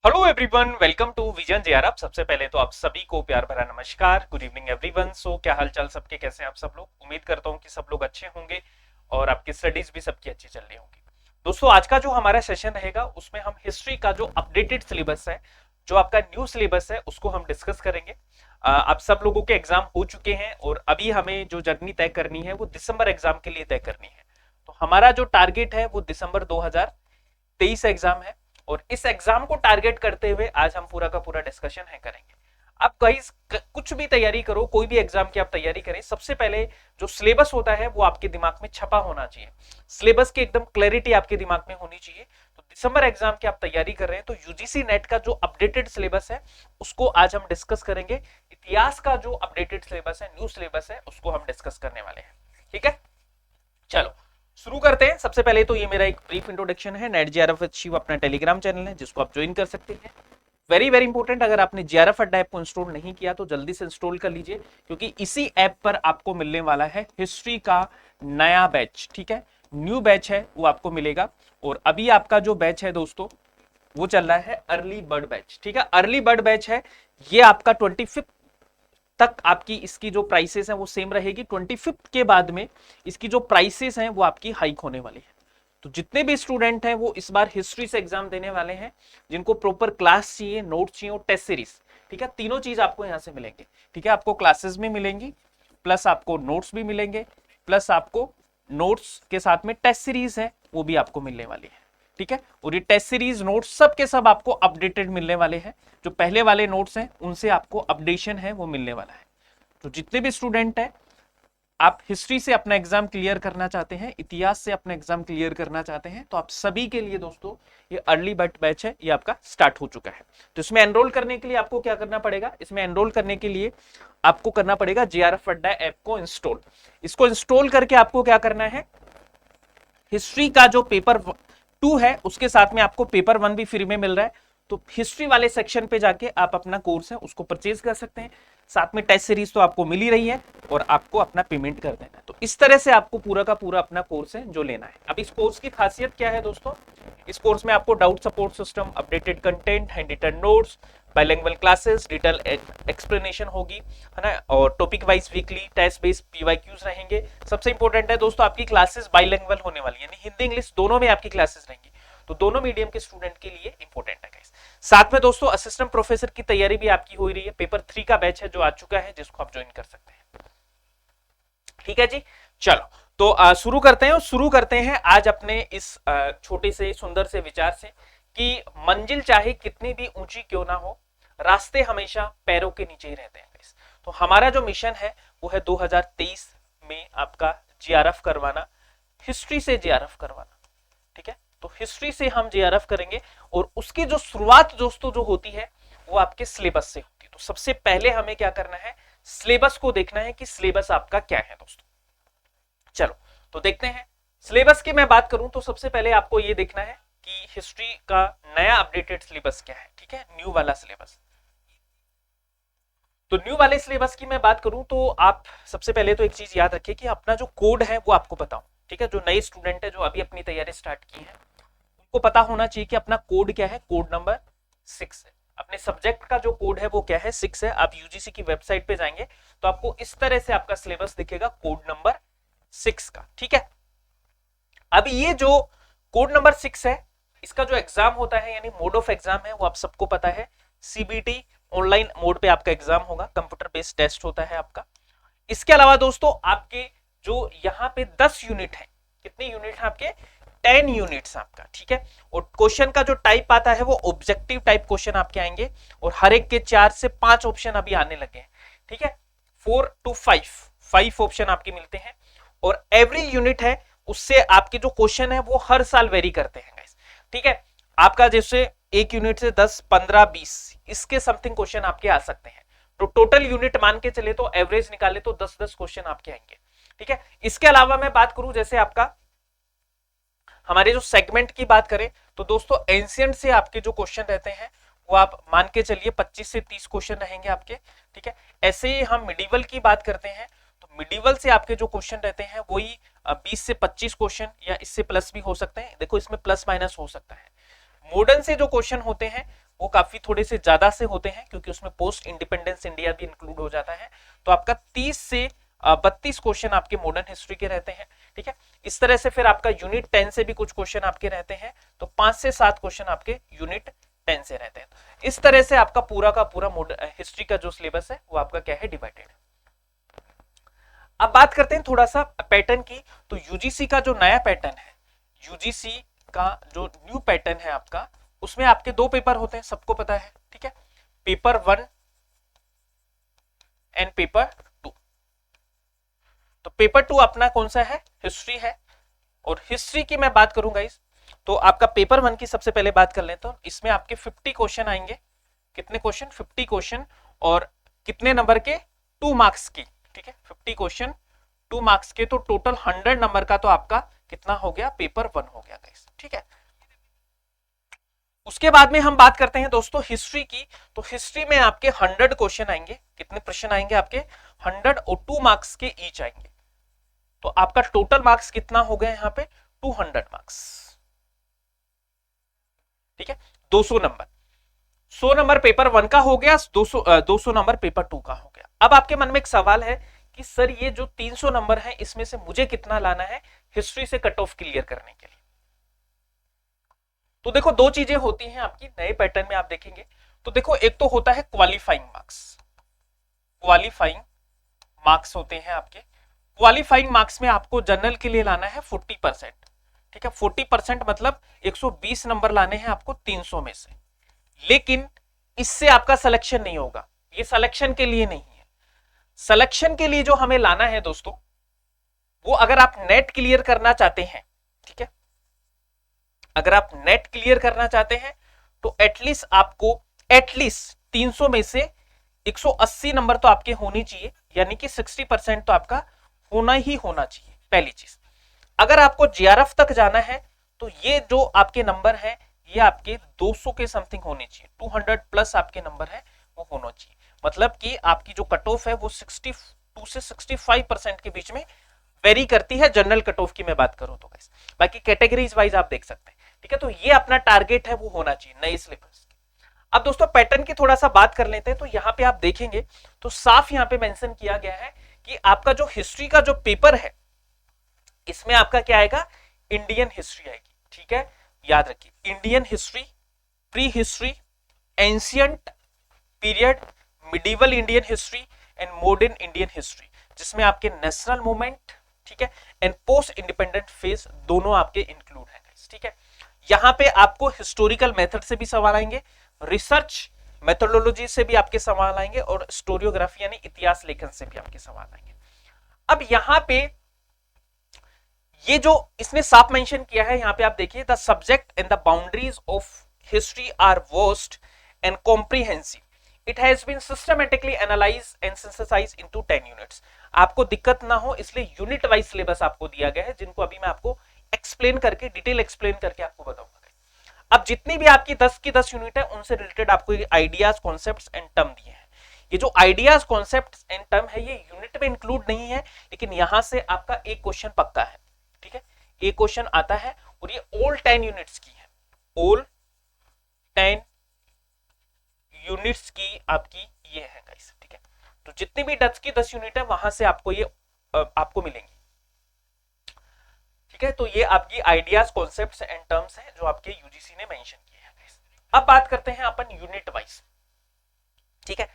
Hello everyone, welcome to vision JRF. सबसे पहले तो आप सभी को प्यार भरा नमस्कार। Good evening everyone. सो क्या हालचाल सबके, कैसे हैं आप सब लोग? उम्मीद करता हूं कि सब लोग अच्छे होंगे और आपकी स्टडीज भी सबकी अच्छी चल रही होंगी। दोस्तों, आज का जो हमारा सेशन रहेगा उसमें हम हिस्ट्री का जो अपडेटेड सिलेबस है, जो आपका न्यू सिलेबस है, उसको हम डिस्कस करेंगे। आप सब लोगों के एग्जाम हो चुके हैं और अभी हमें जो जर्नी तय करनी है वो दिसंबर एग्जाम के लिए तय करनी है। तो हमारा जो टारगेट है वो दिसंबर 2023 एग्जाम है और इस एग्जाम को टारगेट करते हुए आज हम पूरा का पूरा डिस्कशन है करेंगे। आप कहीं कुछ भी तैयारी करो, कोई भी एग्जाम की आप तैयारी करें, सबसे पहले जो सिलेबस होता है वो आपके दिमाग में छपा होना चाहिए। सिलेबस की एकदम क्लैरिटी आपके दिमाग में होनी चाहिए। तो दिसंबर एग्जाम की आप तैयारी कर रहे हैं तो यूजीसी नेट का जो अपडेटेड सिलेबस है उसको आज हम डिस्कस करेंगे। इतिहास का जो अपडेटेड सिलेबस है, न्यू सिलेबस है, उसको हम डिस्कस करने वाले हैं। ठीक है, चलो शुरू करते हैं। सबसे पहले तो ये मेरा एक ब्रीफ इंट्रोडक्शन है। नेट जेआरएफ विद शिव अपना टेलीग्राम चैनल है जिसको आप ज्वाइन कर सकते हैं। वेरी वेरी इंपॉर्टेंट, अगर आपने जेआरएफ अड्डा ऐप को इंस्टॉल नहीं किया तो जल्दी से इंस्टॉल कर लीजिए, क्योंकि इसी ऐप पर आपको मिलने वाला है हिस्ट्री का नया बैच। ठीक है, न्यू बैच है वो आपको मिलेगा। और अभी आपका जो बैच है दोस्तों वो चल रहा है अर्ली बर्ड बैच। ठीक है, अर्ली बर्ड बैच है ये आपका 25 तक आपकी इसकी जो प्राइसेस हैं वो सेम रहेगी। 25 के बाद में इसकी जो प्राइसेस हैं वो आपकी हाइक होने वाली है। तो जितने भी स्टूडेंट हैं वो इस बार हिस्ट्री से एग्जाम देने वाले हैं, जिनको प्रॉपर क्लास चाहिए, नोट चाहिए और टेस्ट सीरीज, ठीक है, तीनों चीज आपको यहां से मिलेंगे। ठीक है, आपको क्लासेस भी मिलेंगी, प्लस आपको नोट्स भी मिलेंगे, प्लस आपको नोट्स के साथ में टेस्ट सीरीज है वो भी आपको मिलने वाली है। ठीक है, और ये टेस्ट सीरीज नोट्स सब के सब आपको अपडेटेड मिलने वाले हैं। जो पहले वाले नोट्स हैं उनसे आपको अपडेशन है वो मिलने वाला है। तो जितने भी स्टूडेंट हैं, आप हिस्ट्री से अपना एग्जाम क्लियर करना चाहते हैं, इतिहास से अपना एग्जाम क्लियर करना चाहते हैं, तो आप सभी के लिए दोस्तों ये अर्ली बर्ड बैच है, ये आपका स्टार्ट हो चुका है। तो इसमें एनरोल करने के लिए आपको क्या करना पड़ेगा? इसमें एनरोल करने के लिए आपको करना पड़ेगा जेआरएफ अड्डा ऐप को इंस्टॉल। इसको इंस्टॉल करके आपको क्या करना है, हिस्ट्री का जो पेपर 2 है उसके साथ में आपको पेपर 1 भी फ्री में मिल रहा है। तो हिस्ट्री वाले सेक्शन पे जाके आप अपना कोर्स है उसको परचेज कर सकते हैं। साथ में टेस्ट सीरीज तो आपको मिल ही रही है और आपको अपना पेमेंट कर देना है। तो इस तरह से आपको पूरा का पूरा अपना कोर्स है जो लेना है। अब इस कोर्स की खासियत क्या है दोस्तों? इस कोर्स में आपको doubt support system, updated content, hand written notes, bilingual classes, detail explanation होगी, है ना, और topic wise weekly test based PYQs रहेंगे। सबसे इंपॉर्टेंट है दोस्तों, आपकी क्लासेस बाइलिंगुअल होने वाली है, यानी हिंदी इंग्लिश दोनों में आपकी क्लासेस रहेंगी। तो दोनों मीडियम के स्टूडेंट के लिए इंपॉर्टेंट है गाइस। साथ में दोस्तों असिस्टेंट प्रोफेसर की तैयारी भी आपकी हो रही है। पेपर 3 का बैच है जो आ चुका है, जिसको आप ज्वाइन कर सकते हैं। ठीक है जी, चलो तो शुरू करते हैं। और शुरू करते हैं आज अपने इस छोटे से सुंदर से विचार से कि मंजिल चाहे कितनी भी ऊंची क्यों ना हो, रास्ते हमेशा पैरों के नीचे ही रहते हैं। तो हमारा जो मिशन है वो है 2023 में आपका जेआरएफ करवाना, हिस्ट्री से जेआरएफ करवाना। ठीक है, तो हिस्ट्री से हम जेआरएफ करेंगे और उसकी जो शुरुआत दोस्तों जो होती है वो आपके सिलेबस से होती है। तो सबसे पहले हमें क्या करना है, सिलेबस को देखना है कि सिलेबस आपका क्या है दोस्तों। चलो तो देखते हैं। सिलेबस की मैं बात करूं तो सबसे पहले आपको ये देखना है कि हिस्ट्री का नया अपडेटेड सिलेबस क्या है। ठीक है, न्यू वाला सिलेबस। तो न्यू वाले सिलेबस की मैं बात करूं तो आप सबसे पहले तो एक चीज याद रखिए कि अपना जो कोड है वो आपको पता हो। ठीक है, जो नए स्टूडेंट है जो अभी अपनी तैयारी स्टार्ट की है उनको पता होना चाहिए कि अपना कोड क्या है। कोड नंबर 6 है। अपने सब्जेक्ट का जो कोड है वो क्या है, 6 है। आप यूजीसी की वेबसाइट पे जाएंगे तो आपको इस तरह से आपका सिलेबस दिखेगा, कोड नंबर 6 का। ठीक है, अब ये जो कोड नंबर 6 है इसका जो एग्जाम होता है, यानी मोड ऑफ एग्जाम है, वो आप सबको पता है, सीबीटी ऑनलाइन मोड पे आपका एग्जाम होगा, कंप्यूटर बेस्ड टेस्ट होता है आपका। इसके अलावा दोस्तों आपके जो यहाँ पे 10 यूनिट है, कितने यूनिट है आपके? 10 यूनिट्स आपका। ठीक है, और क्वेश्चन का जो टाइप आता है वो ऑब्जेक्टिव टाइप क्वेश्चन आपके आएंगे और हर एक के 4 से 5 ऑप्शन अभी आने लगे हैं। ठीक है, 4 to 5 ऑप्शन आपके मिलते हैं और एवरी यूनिट है उससे आपके जो क्वेश्चन है वो हर साल वेरी करते हैं गाइस। ठीक है, आपका जैसे एक यूनिट से 10, 15, 20 इसके समथिंग क्वेश्चन आपके आ सकते हैं। तो टोटल यूनिट मान के चले तो एवरेज निकाले तो 10-10 क्वेश्चन आपके आएंगे। ठीक है, इसके अलावा मैं बात करूं जैसे आपका हमारे जो सेगमेंट की बात करें तो दोस्तों एंशिएंट से आपके जो क्वेश्चन रहते हैं वो आप मान के चलिए 25 से 30 क्वेश्चन रहेंगे आपके। ठीक है, ऐसे ही हम मिडिवल की बात करते हैं तो मिडिवल से आपके जो क्वेश्चन रहते हैं वही 20 से 25 क्वेश्चन या इससे प्लस भी हो सकते हैं। देखो इसमें प्लस माइनस हो सकता है। मॉडर्न से जो क्वेश्चन होते हैं वो काफी थोड़े से ज्यादा से होते हैं, क्योंकि उसमें पोस्ट इंडिपेंडेंस इंडिया भी इंक्लूड हो जाता है। तो आपका 30 से 32 क्वेश्चन आपके मॉडर्न हिस्ट्री के रहते हैं। ठीक है, इस तरह से फिर आपका यूनिट 10 से भी कुछ क्वेश्चन आपके रहते हैं, तो 5 से 7 क्वेश्चन आपके यूनिट 10 से रहते हैं। इस तरह से आपका पूरा का पूरा हिस्ट्री का जो सिलेबस है वो आपका क्या है, डिवाइडेड है। अब बात करते हैं थोड़ा सा पैटर्न की। तो यूजीसी का जो नया पैटर्न है, यूजीसी का जो न्यू पैटर्न है आपका, उसमें आपके 2 पेपर होते हैं, सबको पता है। ठीक है, पेपर 1 एंड पेपर 2। तो पेपर 2 अपना कौन सा है, हिस्ट्री है। और हिस्ट्री की मैं बात करूंगा इस, तो आपका पेपर 1 की सबसे पहले बात कर लें, तो इसमें आपके 50 क्वेश्चन आएंगे। कितने क्वेश्चन, 50 क्वेश्चन। और कितने नंबर के, 2 मार्क्स की। ठीक है, 50 क्वेश्चन 2 मार्क्स के, तो टोटल 100 नंबर का तो आपका कितना हो गया, पेपर 1 हो गया गाइस। ठीक है, उसके बाद में हम बात करते हैं दोस्तों हिस्ट्री की। तो हिस्ट्री में आपके 100 क्वेश्चन आएंगे। कितने प्रश्न आएंगे आपके, 100, और 2 मार्क्स के ईच आएंगे। तो आपका टोटल मार्क्स कितना हो गया यहाँ पे, 200 मार्क्स। ठीक है, 200 नंबर। 100 नंबर पेपर 1 का हो गया, 200 नंबर पेपर 2 का हो गया। अब आपके मन में एक सवाल है कि सर ये जो 300 नंबर है, इसमें से मुझे कितना लाना है हिस्ट्री से कट ऑफ क्लियर करने के लिए। तो देखो 2 चीजें होती हैं आपकी नए पैटर्न में, आप देखेंगे तो देखो, एक तो होता है क्वालिफाइंग मार्क्स। क्वालिफाइंग मार्क्स होते हैं आपके। क्वालिफाइंग मार्क्स में आपको जनरल के लिए लाना है 40%। ठीक है, 40% मतलब 120 नंबर लाने हैं आपको 300 में से। लेकिन इससे आपका सिलेक्शन नहीं होगा, ये सिलेक्शन के लिए नहीं है। सिलेक्शन के लिए जो हमें लाना है दोस्तों, वो अगर आप नेट क्लियर करना चाहते हैं, ठीक है, अगर आप नेट क्लियर करना चाहते हैं, तो एटलीस्ट आपको एटलीस्ट 300 में से 180 नंबर तो आपके होनी चाहिए, यानी कि 60% तो आपका होना ही होना चाहिए। पहली चीज, अगर आपको जीआरएफ तक जाना है, तो ये जो आपके नंबर है, ये आपके 200 के समथिंग होने चाहिए। 200 प्लस आपके नंबर है वो होना चाहिए। मतलब कि आपकी जो कट ऑफ है वो 62 से 65% के बीच में वेरी करती है, जनरल कट ऑफ की मैं बात करूं तो गाइस। बाकी कैटेगरीज वाइज आप देख सकते हैं। ठीक है, तो ये अपना टारगेट है वो होना चाहिए नए सिलेबस। अब दोस्तों पैटर्न की थोड़ा सा बात कर लेते हैं। तो यहाँ पे आप देखेंगे तो साफ यहाँ पे मेंशन किया गया है कि आपका जो हिस्ट्री का जो पेपर है, इसमें आपका क्या आएगा, इंडियन हिस्ट्री आएगी। ठीक है, याद रखिए, Indian history, pre history, ancient period, medieval Indian history and modern Indian history, जिसमें आपके नेशनल मूवमेंट, ठीक है, एंड पोस्ट इंडिपेंडेंट फेज दोनों आपके इंक्लूड है। ठीक है, यहां पे आपको हिस्टोरिकल मेथड से भी सवाल आएंगे, रिसर्च मेथोडोलॉजी से भी आपके सवाल आएंगे, और स्टोरियोग्राफी यानी इतिहास लेखन से भी आपके सवाल आएंगे। अब यहां पे ये जो इसने साफ मेंशन किया है, यहां पे आप देखिए, the subject and the boundaries of history are vast and comprehensive, it has been systematically analysed and synthesised into 10 units. आपको दिक्कत ना हो इसलिए यूनिट वाइज सिलेबस आपको दिया गया है, जिनको अभी मैं आपको एक्सप्लेन करके, डिटेल एक्सप्लेन करके आपको बताऊंगा। अब जितनी भी आपकी 10 की 10 यूनिट है, उनसे रिलेटेड आपको आइडियाज, कॉन्सेप्ट्स एंड टर्म दिए हैं। ये जो आइडियाज, कॉन्सेप्ट्स एंड टर्म है, ये यूनिट में इंक्लूड नहीं है, लेकिन यहां से आपका एक क्वेश्चन पक्का है। ठीक है, एक क्वेश्चन आता है, और ये ऑल 10 यूनिट्स की है, ऑल 10 यूनिट्स की आपकी ये है गाइस। ठीक है, तो जितनी भी 10 की 10 यूनिट है, वहां से आपको ये आपको मिलेंगी। ठीक है, तो ये आपकी आइडियाज, कॉन्सेप्ट्स एंड टर्म्स हैं जो आपके यूजीसी ने मेंशन किए हैं। अब बात करते हैं अपन यूनिट वाइज। ठीक है,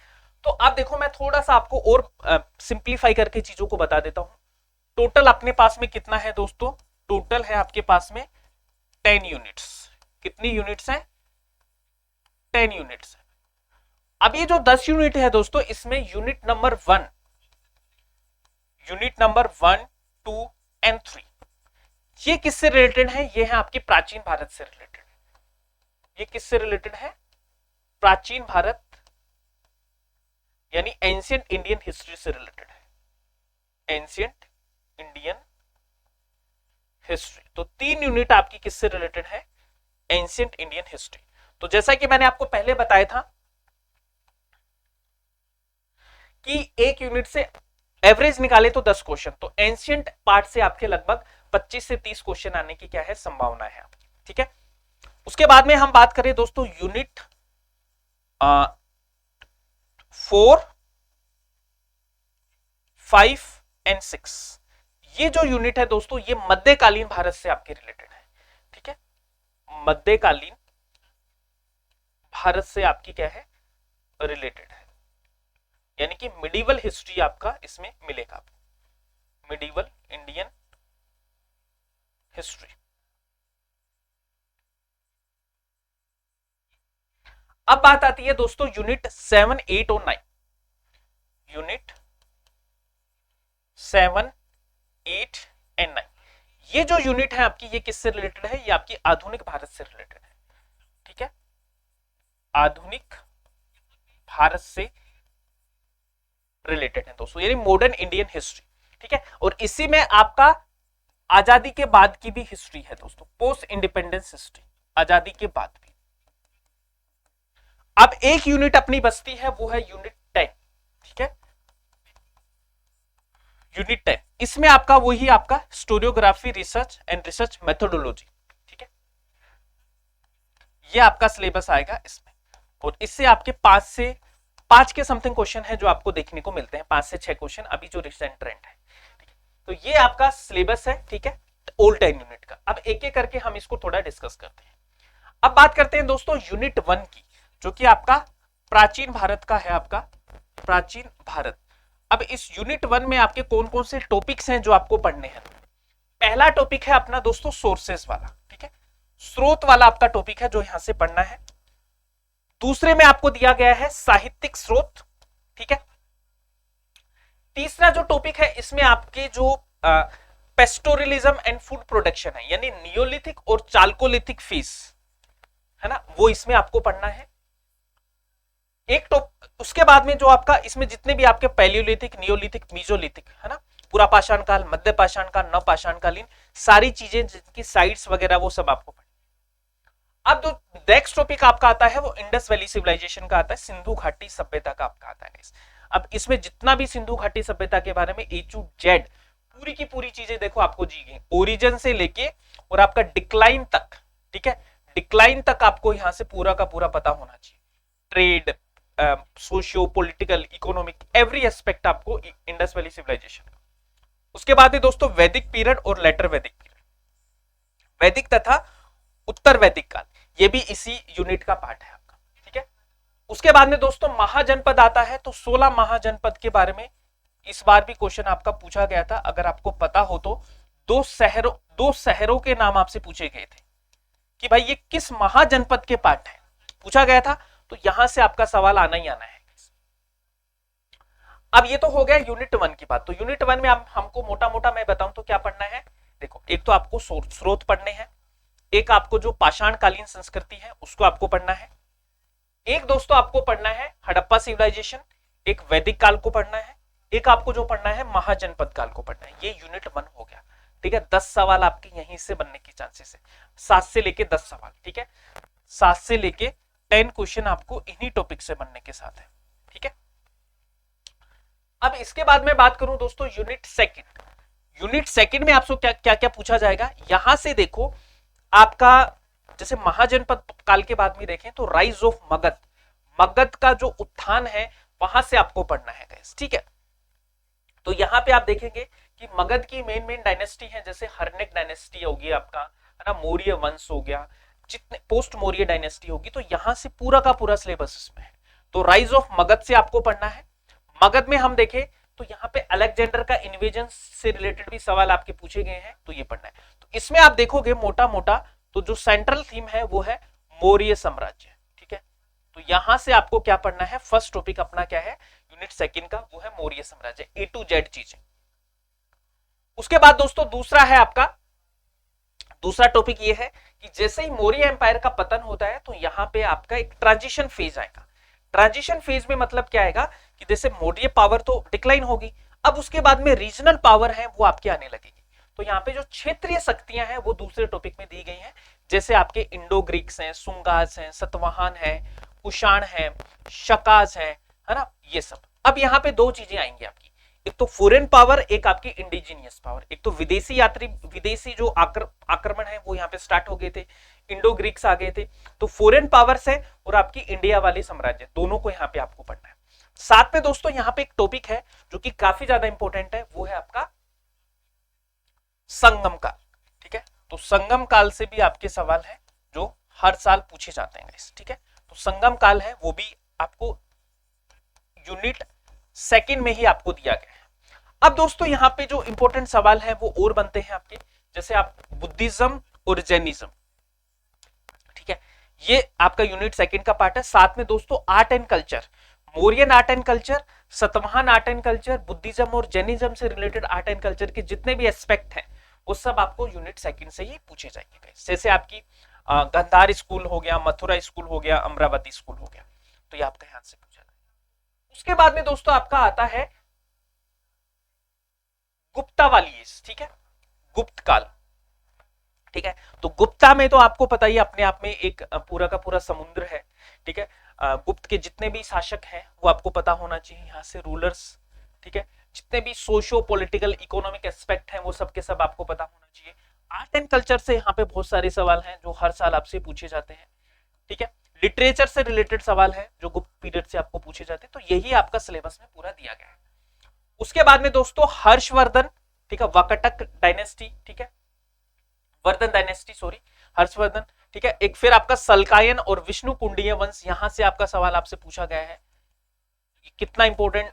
तो आप देखो, मैं थोड़ा सा आपको और सिंप्लीफाई करके चीजों को बता देता हूं। टोटल अपने पास में कितना है दोस्तों, टोटल है आपके पास में 10 यूनिट्स। कितनी यूनिट्स है, 10 यूनिट्स है। अब ये जो 10 यूनिट है दोस्तों, इसमें unit number 1, unit number 1, 2 and 3, ये किससे रिलेटेड है, ये है आपके प्राचीन भारत से रिलेटेड है। ये किससे रिलेटेड है, प्राचीन भारत यानी एंशिएंट इंडियन हिस्ट्री से रिलेटेड है, एंशिएंट इंडियन हिस्ट्री। तो 3 यूनिट आपकी किससे रिलेटेड है, एंशिएंट इंडियन हिस्ट्री। तो जैसा कि मैंने आपको पहले बताया था कि एक यूनिट से एवरेज निकाले तो 10 क्वेश्चन, तो एंशिएंट पार्ट से आपके लगभग 25 से 30 क्वेश्चन आने की क्या है, संभावना है आपकी। ठीक है, उसके बाद में हम बात करें दोस्तों यूनिट 4, 5 एंड 6, ये जो यूनिट है दोस्तों ये मध्यकालीन भारत से आपके रिलेटेड है, ठीक है, मध्यकालीन भारत से आपकी क्या है, रिलेटेड है, यानी कि मिडिवल हिस्ट्री आपका इसमें मिलेगा आपको, मिडिवल इंडियन हिस्ट्री। अब बात आती है दोस्तों यूनिट 7, 8 और 9। यूनिट 7, 8 एंड 9, ये जो यूनिट है आपकी ये किससे रिलेटेड है, ये आपकी आधुनिक भारत से रिलेटेड है, ठीक है, आधुनिक भारत से रिलेटेड है दोस्तों, यानी मॉडर्न इंडियन हिस्ट्री, ठीक है। और इसी में आपका आजादी के बाद की भी हिस्ट्री है दोस्तों, पोस्ट इंडिपेंडेंस हिस्ट्री, आजादी के बाद भी। अब एक यूनिट अपनी बचती है, वो है यूनिट 10, ठीक है, यूनिट 10, इसमें आपका वही आपका स्टोरियोग्राफी रिसर्च एंड रिसर्च मेथोडोलॉजी, ठीक है, ये आपका सिलेबस आएगा इसमें। और इससे आपके 5 के समथिंग क्वेश्चन है जो आपको देखने को मिलते हैं, 5 से 6 क्वेश्चन, अभी जो रिसेंट ट्रेंड है, तो ये आपका सिलेबस है, ठीक है, ओल्ड 10 यूनिट का। अब एक एक करके हम इसको थोड़ा डिस्कस करते हैं। अब बात करते हैं दोस्तों यूनिट 1 की, जो कि आपका प्राचीन भारत का है, आपका प्राचीन भारत। अब इस यूनिट 1 में आपके कौन कौन से टॉपिक्स हैं जो आपको पढ़ने हैं। पहला टॉपिक है अपना दोस्तों सोर्सेस वाला, ठीक है, स्रोत वाला आपका टॉपिक है जो यहां से पढ़ना है। दूसरे में आपको दिया गया है साहित्यिक स्रोत, ठीक है। तीसरा जो टॉपिक है इसमें आपके जो पेस्टोरलिज्म एंड फूड प्रोडक्शन है, यानी नियोलिथिक और चाल्कोलिथिक फेज है ना, वो इसमें आपको पढ़ना है। एक उसके बाद में जो आपका इसमें जितने भी आपके पैलियोलिथिक, नियोलिथिक, मीजोलिथिक है ना, पूरा पाषाण काल, मध्य पाषाण काल, नव पाषाण कालीन, सारी चीजें जिनकी साइट्स वगैरह वो सब आपको पढ़ना। अब जो नेक्स्ट टॉपिक आपका आता है वो इंडस वैली सिविलाइजेशन का आता है, सिंधु घाटी सभ्यता का आपका आता है। अब इसमें जितना भी सिंधु घाटी सभ्यता के बारे में A to Z पूरी की पूरी चीजें देखो आपको दी गई, ओरिजिन से लेके और आपका डिक्लाइन तक, ठीक है, डिक्लाइन तक आपको यहां से पूरा का पूरा पता होना चाहिए। Trade, socio political, economic, every aspect आपको इंडस वैली सिविलाइजेशन का। उसके बाद है दोस्तों वैदिक पीरियड और लेटर वैदिक पीरियड, वैदिक तथा उत्तर वैदिक काल, ये भी इसी यूनिट का पार्ट है आपका, ठीक है। उसके बाद में दोस्तों महाजनपद आता है, तो 16 महाजनपद के बारे में इस बार भी क्वेश्चन आपका पूछा गया था, अगर आपको पता हो तो। दो शहरों के नाम आपसे पूछे गए थे कि भाई ये किस महाजनपद के पार्ट है, पूछा गया था, तो यहां से आपका सवाल आना ही आना है। अब ये तो हो गया यूनिट 1 की बात। तो यूनिट 1 में हमको मोटा मोटा मैं बताऊं तो क्या पढ़ना है, देखो एक तो आपको स्रोत पढ़ने हैं, एक आपको जो पाषाण कालीन संस्कृति है उसको आपको पढ़ना है, एक दोस्तों आपको पढ़ना है हड़प्पा सिविलाइजेशन, एक वैदिक काल को पढ़ना है, एक आपको जो पढ़ना है महाजनपद काल को पढ़ना है। ये यूनिट 1 हो गया, ठीक है। 10 सवाल आपके यहीं से बनने की चांसेस है, 7 से लेके 10 सवाल, ठीक है, 7 से लेके 10 क्वेश्चन आपको इन्हीं टॉपिक से बनने के साथ है, ठीक है। अब इसके बाद में बात करूं दोस्तों यूनिट सेकंड, यूनिट सेकंड में आपसे क्या क्या पूछा जाएगा, यहां से देखो आपका जैसे महाजनपद काल के बाद में देखें तो राइज ऑफ मगध, मगध का जो उत्थान है वहां से आपको पढ़ना है गाइस, ठीक है। तो यहां पे आप देखेंगे कि मगध की मेन डायनेस्टी है, जैसे हर्नेक डायनेस्टी होगी आपका, है ना, मौर्य वंश हो गया, जितने पोस्ट मौर्य डायनेस्टी होगी, तो यहां से पूरा का पूरा सिलेबस इसमें है। तो राइज ऑफ मगध से आपको पढ़ना है। मगध में हम देखें तो यहाँ पे अलेक्जेंडर का इन्वेजन से रिलेटेड भी सवाल आपके पूछे गए हैं, तो ये पढ़ना है। तो इसमें आप देखोगे मोटा मोटा तो जो सेंट्रल थीम है वो है मौर्य साम्राज्य, ठीक है। तो यहां से आपको क्या पढ़ना है, फर्स्ट टॉपिक अपना क्या है यूनिट सेकंड का, वो है मौर्य साम्राज्य, A to Z चीजें। उसके बाद दोस्तों दूसरा है आपका, दूसरा टॉपिक ये है कि जैसे ही मौर्य एम्पायर का पतन होता है तो यहाँ पे आपका एक ट्रांजिशन फेज आएगा। ट्रांजिशन फेज में मतलब क्या आएगा कि जैसे मौर्य पावर तो डिक्लाइन होगी, अब उसके बाद में रीजनल पावर है वो आपके आने लगेगी। तो यहाँ पे जो क्षेत्रीय शक्तियां हैं वो दूसरे टॉपिक में दी गई हैं, जैसे आपके इंडो ग्रीक्स हैं, सुंगास हैं, सतवाहन है, कुषाण है, शकाज है ना, ये सब। अब यहाँ पे दो चीजें आएंगी आपकी, एक तो फॉरेन पावर, एक आपकी इंडिजीनियस पावर। एक तो विदेशी यात्री, विदेशी जो आक्रमण है वो यहाँ पे स्टार्ट हो गए थे, इंडो ग्रीक्स आ गए थे। तो फॉरेन पावर्स है और आपकी इंडिया वाली साम्राज्य, दोनों को यहाँ पे आपको पढ़ना है। साथ में दोस्तों यहाँ पे एक टॉपिक है जो कि काफी ज्यादा इंपॉर्टेंट है, वो है आपका संगम काल। ठीक है, तो संगम काल से भी आपके सवाल है जो हर साल पूछे जाते हैं। ठीक है, तो संगम काल है वो भी आपको यूनिट सेकंड में ही आपको दिया गया है। अब दोस्तों यहाँ पे जो इंपॉर्टेंट सवाल है वो और बनते हैं आपके, जैसे आप बुद्धिज्म और जैनिज्म। ठीक है, ये आपका यूनिट सेकंड का पार्ट है। साथ में दोस्तों art and culture, Mauryan art and culture, Satavahana art and culture, Buddhism और जैनिज्म से रिलेटेड आर्ट एंड कल्चर के जितने भी एस्पेक्ट हैं वो सब आपको यूनिट सेकंड से ही पूछे जाएंगे। जैसे आपकी गंधार स्कूल हो गया, मथुरा स्कूल हो गया, अमरावती स्कूल हो गया, तो ये आपका ध्यान से पूछा जाएगा। उसके बाद में दोस्तों आपका आता है गुप्ता वाली एज। ठीक है, गुप्त काल। ठीक है, तो गुप्ता में तो आपको पता ही अपने आप में एक पूरा का पूरा समुद्र है। ठीक है, गुप्त के जितने भी शासक हैं वो आपको पता होना चाहिए, यहाँ से रूलर्स। ठीक है, जितने भी सोशियो पॉलिटिकल इकोनॉमिक एस्पेक्ट हैं वो सब के सब आपको पता होना चाहिए। आर्ट एंड कल्चर से यहाँ पे बहुत सारे सवाल हैं जो हर साल आपसे पूछे जाते हैं। ठीक है, लिटरेचर से रिलेटेड सवाल है जो गुप्त पीरियड से आपको पूछे जाते हैं। तो यही आपका सिलेबस में पूरा दिया गया है। उसके बाद में दोस्तों हर्षवर्धन, ठीक है, वाकाटक डायनेस्टी, ठीक है, वर्धन डायनेस्टी, सॉरी, हर्षवर्धन। ठीक है, एक फिर आपका सलकायन और विष्णु कुंडीय वंश, यहां से आपका सवाल आपसे पूछा गया है। कितना इंपॉर्टेंट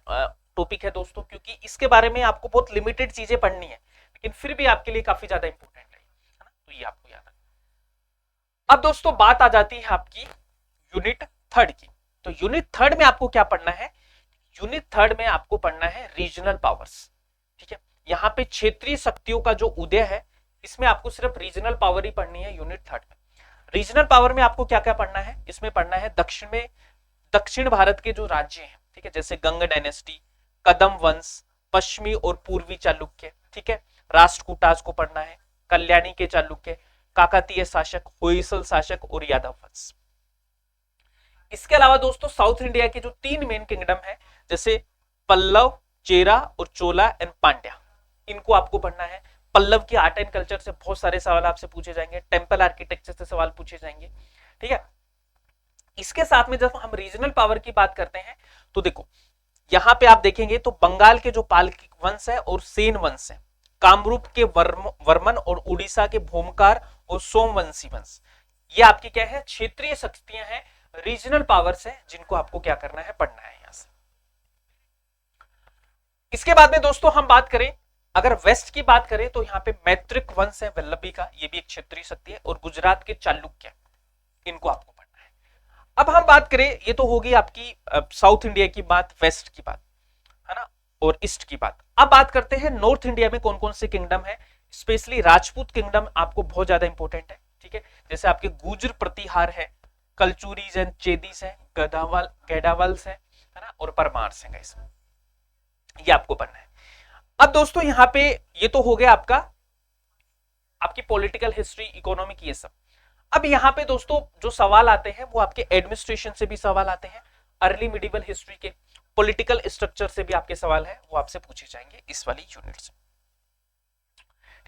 टॉपिक है दोस्तों, क्योंकि इसके बारे में आपको बहुत लिमिटेड चीजें पढ़नी है, लेकिन फिर भी आपके लिए काफी ज्यादा इंपॉर्टेंट है ना, तो ये आपको याद रखना। अब दोस्तों बात आ जाती है आपकी यूनिट थर्ड की। तो यूनिट थर्ड में आपको क्या पढ़ना है? यूनिट थर्ड में आपको पढ़ना है रीजनल पावर्स। ठीक है, यहाँ पे क्षेत्रीय शक्तियों का जो उदय है, इसमें आपको सिर्फ रीजनल पावर ही पढ़नी है यूनिट थर्ड में। रीजनल पावर में आपको क्या क्या पढ़ना है? इसमें पढ़ना है दक्षिण भारत के जो राज्य हैं, ठीक है, जैसे गंग डायनेस्टी, कदम वंश, पश्चिमी और पूर्वी चालुक्य, ठीक है, राष्ट्रकूटाज को पढ़ना है, कल्याणी के चालुक्य, काकतीय शासक, होयसल शासक और यादव वंश। इसके अलावा दोस्तों साउथ इंडिया के जो तीन मेन किंगडम है, जैसे पल्लव, चेरा और चोला एंड पांड्या, इनको आपको पढ़ना है। पल्लव की आर्ट एंड कल्चर से बहुत सारे सवाल आपसे पूछे जाएंगे, टेंपल आर्किटेक्चर से सवाल पूछे जाएंगे। ठीक है, इसके साथ में जब हम रीजनल पावर की बात करते हैं तो देखो यहां पे आप देखेंगे तो बंगाल के जो पालकी वंश है और सेन वंश है, कामरूप के वर्मन और उड़ीसा के भूमकार और सोमवंशी वंश, ये आपकी क्या है? क्षेत्रीय शक्तियां हैं, रीजनल पावर्स है, जिनको आपको क्या करना है? पढ़ना है यहां से। इसके बाद में दोस्तों हम बात करें, अगर वेस्ट की बात करें तो यहाँ पे मैत्रिक वंश है वल्लभी का, ये भी एक क्षेत्रीय शक्ति है, और गुजरात के चालुक्य, इनको आपको पढ़ना है। अब हम बात करें, ये तो होगी आपकी साउथ इंडिया की बात, वेस्ट की बात है ना, और ईस्ट की बात। अब बात करते हैं नॉर्थ इंडिया में कौन कौन से किंगडम है। स्पेशली राजपूत किंगडम आपको बहुत ज्यादा इंपॉर्टेंट है। ठीक है, जैसे आपके गुर्जर प्रतिहार है, कलचुरीज है, चेदीस है, गैडावल्स है ना, और परमार्स है, ये आपको पढ़ना है। अब दोस्तों यहाँ पे ये तो हो गया आपकी पॉलिटिकल हिस्ट्री, इकोनॉमिक, ये सब। अब यहाँ पे दोस्तों जो सवाल आते हैं वो आपके एडमिनिस्ट्रेशन से भी सवाल आते हैं, अर्ली मिडिवल हिस्ट्री के, पॉलिटिकल स्ट्रक्चर से भी आपके सवाल है, वो आपसे पूछे जाएंगे इस वाली यूनिट से।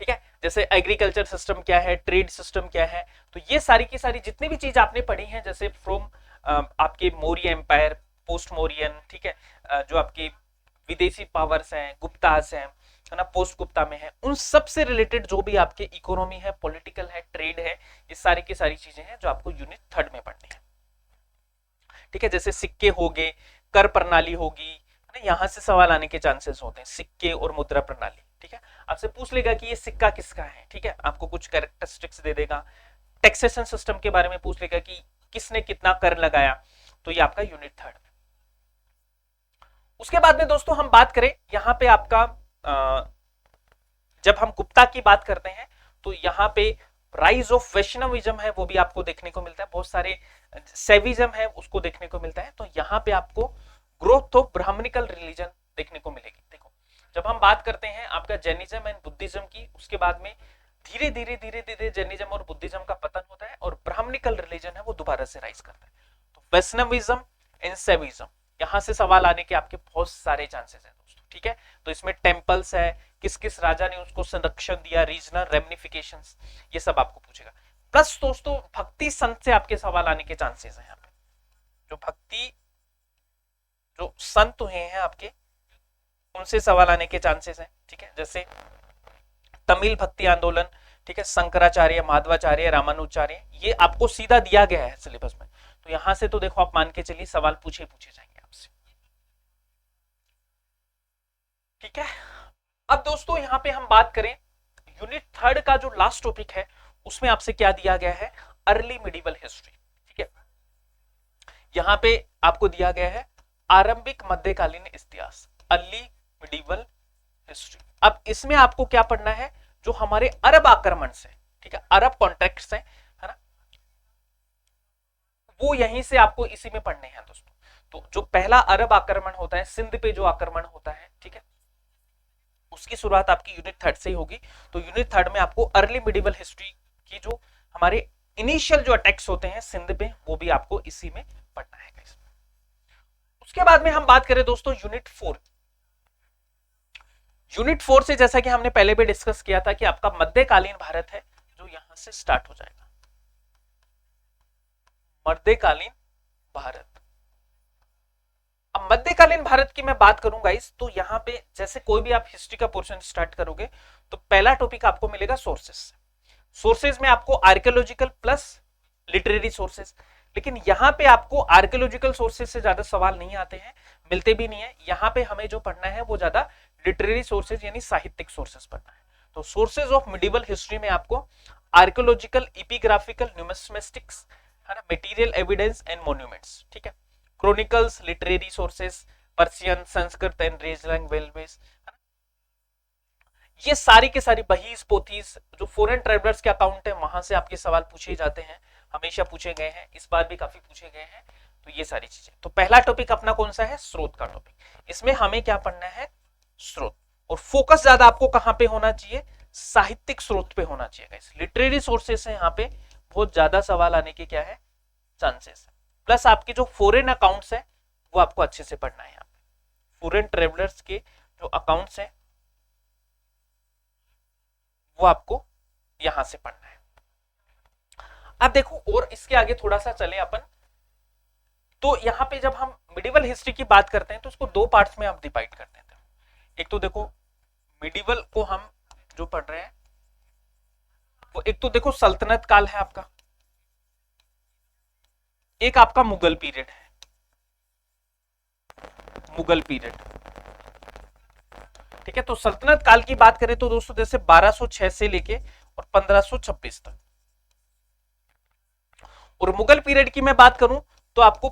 ठीक है, जैसे एग्रीकल्चर सिस्टम क्या है, ट्रेड सिस्टम क्या है, तो ये सारी की सारी जितनी भी चीज आपने पढ़ी है, जैसे फ्रॉम आपके मौर्य एम्पायर, पोस्ट मौर्यन, ठीक है, जो आपके विदेशी पावर्स हैं, गुप्तास हैं, है ना, पोस्ट गुप्ता में है, उन सब से रिलेटेड जो भी आपके इकोनॉमी है, पॉलिटिकल है, ट्रेड है, ये सारी की सारी चीजें हैं जो आपको यूनिट थर्ड में पढ़नी है। ठीक है, जैसे सिक्के हो गए, कर प्रणाली होगी, यहां से सवाल आने के चांसेस होते हैं, सिक्के और मुद्रा प्रणाली। ठीक है, आपसे पूछ लेगा कि ये सिक्का किसका है, ठीक है, आपको कुछ कैरेक्टरिस्टिक्स दे देगा। टैक्सेशन सिस्टम के बारे में पूछ लेगा कि किसने कितना कर लगाया, तो ये आपका यूनिट थर्ड। उसके बाद में दोस्तों हम बात करें यहाँ पे आपका जब हम गुप्ता की बात करते हैं तो यहाँ पे राइज ऑफ वैष्णविज्म है, वो भी आपको देखने को मिलता है, बहुत सारे सेविज्म है उसको देखने को मिलता है। तो यहाँ पे आपको ग्रोथ ऑफ ब्राह्मणिकल रिलीजन देखने को मिलेगी। देखो जब हम बात करते हैं आपका जैनिज्म एंड बुद्धिज्म की, उसके बाद में धीरे धीरे जैनिज्म और बुद्धिज्म का पतन होता है और ब्राह्मणिकल रिलीजन है वो दोबारा से राइज करता है। तो वैष्णविज्म एंड सेविज्म, यहां से सवाल आने के आपके बहुत सारे चांसेस हैं दोस्तों। ठीक है, तो इसमें टेम्पल्स है, किस किस राजा ने उसको संरक्षण दिया, रीजनल रेमिनिफिकेशंस, ये सब आपको पूछेगा। प्लस दोस्तों भक्ति संत से आपके सवाल आने के चांसेस हैं यहाँ पे, जो भक्ति जो संत हुए हैं आपके उनसे सवाल आने के चांसेस हैं, ठीक है, जैसे तमिल भक्ति आंदोलन, ठीक है, शंकराचार्य, माधवाचार्य, रामानुचार्य, ये आपको सीधा दिया गया है सिलेबस में, तो यहां से तो देखो आप मान के चलिए सवाल पूछे जाएंगे आपसे, ठीक है। अब दोस्तों यहां पे हम बात करें यूनिट 3 का जो लास्ट टॉपिक है उसमें आपसे क्या दिया गया है, अर्ली मिडिवल हिस्ट्री, ठीक है। यहां पे आपको दिया गया है आरंभिक मध्यकालीन इतिहास, अर्ली मिडिवल हिस्ट्री। अब इसमें आपको क्या पढ़ना है, जो हमारे अरब आक्रमण से, ठीक है, अरब कॉन्ट्रैक्ट्स है ना, वो यहीं से आपको इसी में पढ़ने हैं दोस्तों। तो जो पहला अरब आक्रमण होता है, सिंध पे जो आक्रमण होता है, ठीक है, उसकी शुरुआत आपकी यूनिट 3 से ही होगी। तो यूनिट 3 में आपको अर्ली मिडिवल हिस्ट्री की जो हमारे इनिशियल जो अटैक्स होते हैं सिंध पे, वो भी आपको इसी में पढ़ना है। उसके बाद में हम बात करें दोस्तों यूनिट 4। यूनिट 4 से जैसा कि हमने पहले भी डिस्कस किया था कि आपका मध्यकालीन भारत है जो यहां से स्टार्ट हो जाएगा, मध्यकालीन भारत। अब मध्यकालीन भारत की मैं बात करूंगा इस, तो यहां पे जैसे कोई भी आप हिस्ट्री का पोर्शन स्टार्ट करोगे तो पहला टॉपिक आपको मिलेगा सोर्सेस। सोर्सेज में आपको आर्कियोलॉजिकल प्लस लिटरेरी सोर्सेज, लेकिन यहां पे आपको आर्कियोलॉजिकल सोर्सेज से ज्यादा सवाल नहीं आते हैं, मिलते भी नहीं है। यहां पे हमें जो पढ़ना है वो ज्यादा लिटरेरी सोर्सेज यानी साहित्यिक सोर्सेज पढ़ना है। तो सोर्सेज ऑफ मिडिवल हिस्ट्री में आपको आर्कियोलॉजिकल, एपिग्राफिकल, न्यूमिस्टिक्स, है ना, मटेरियल एविडेंस एंड मॉन्यूमेंट्स, ठीक है, chronicles, literary sources, Persian, Sanskrit and reasoning वेलवेज, ये सारी के सारी बहीस पोथीज जो फॉरेन ट्रेवलर्स के अकाउंट है वहां से आपके सवाल पूछे जाते हैं, हमेशा पूछे गए हैं, इस बार भी काफी पूछे गए हैं। तो ये सारी चीजें, तो पहला टॉपिक अपना कौन सा है, स्रोत का टॉपिक। इसमें हमें क्या पढ़ना है, स्रोत, और फोकस ज्यादा आपको कहां पे होना चाहिए, साहित्यिक स्रोत पे होना चाहिए। लिटरेरी सोर्सेज से यहाँ पे बहुत ज्यादा सवाल आने के क्या है, चांसेस। प्लस आपके जो फॉरेन अकाउंट्स है वो आपको अच्छे से पढ़ना है। यहाँ पे फॉरेन ट्रेवलर्स के जो अकाउंट्स है वो आपको यहां से पढ़ना है। अब देखो और इसके आगे थोड़ा सा चले अपन, तो यहां पे जब हम मिडिवल हिस्ट्री की बात करते हैं तो इसको दो पार्ट्स में आप डिवाइड करते हैं। एक तो देखो मिडिवल को हम जो पढ़ रहे हैं वो एक तो देखो सल्तनत काल है आपका, एक आपका मुगल पीरियड है, मुगल पीरियड, ठीक है। तो सल्तनत काल की बात करें तो दोस्तों जैसे 1206 से लेके और 1526 तक, और मुगल पीरियड की मैं बात करूं तो आपको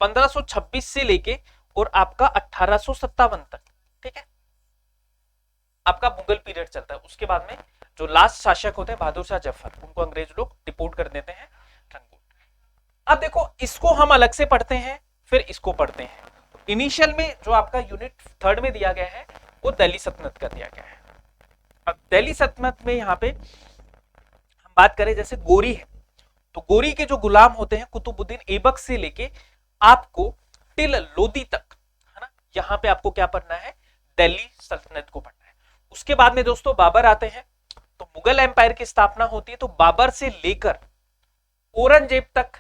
1526 से लेके और आपका 1857 तक, ठीक है, आपका मुगल पीरियड चलता है। उसके बाद में जो लास्ट शासक होते हैं बहादुर शाह जफर, उनको अंग्रेज लोग डिपोर्ट कर देते हैं रंगून। अब देखो इसको हम अलग से पढ़ते हैं, फिर इसको पढ़ते हैं। इनिशियल में जो आपका यूनिट 3 में दिया गया है वो दिल्ली सल्तनत का दिया गया है। अब दिल्ली सल्तनत में यहाँ पे हम बात करें जैसे गोरी है, तो गोरी के जो गुलाम होते हैं कुतुबुद्दीन ऐबक से लेके आपको टिल लोदी तक, है ना, यहाँ पे आपको क्या पढ़ना है, दिल्ली सल्तनत को पढ़ना है। उसके बाद में दोस्तों बाबर आते हैं, तो मुगल एम्पायर की स्थापना होती है, तो बाबर से लेकर औरंगजेब तक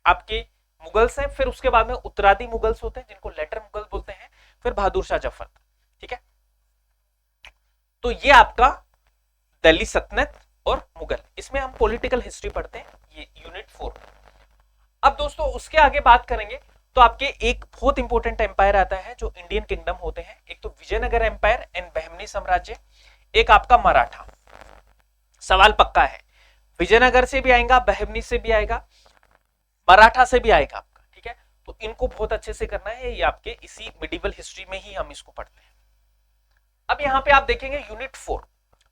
आपके मुगल्स हैं। फिर उसके बाद में उत्तरादी मुगल्स होते हैं जिनको लेटर मुगल बोलते हैं, फिर बहादुर शाह जफर, ठीक है। तो ये आपका दिल्ली सल्तनत और मुगल, इसमें हम पॉलिटिकल हिस्ट्री पढ़ते हैं, ये यूनिट 4। अब दोस्तों उसके आगे बात करेंगे तो आपके एक बहुत इंपॉर्टेंट एम्पायर आता है जो इंडियन किंगडम होते हैं, एक तो विजयनगर एम्पायर एंड बहमनी साम्राज्य, एक आपका मराठा। सवाल पक्का है, विजयनगर से भी आएगा, बहमनी से भी आएगा, मराठा से भी आएगा आपका, ठीक है। तो इनको बहुत अच्छे से करना है, ये आपके इसी मिडिवल हिस्ट्री में ही हम इसको पढ़ते हैं। अब यहाँ पे आप देखेंगे यूनिट 4,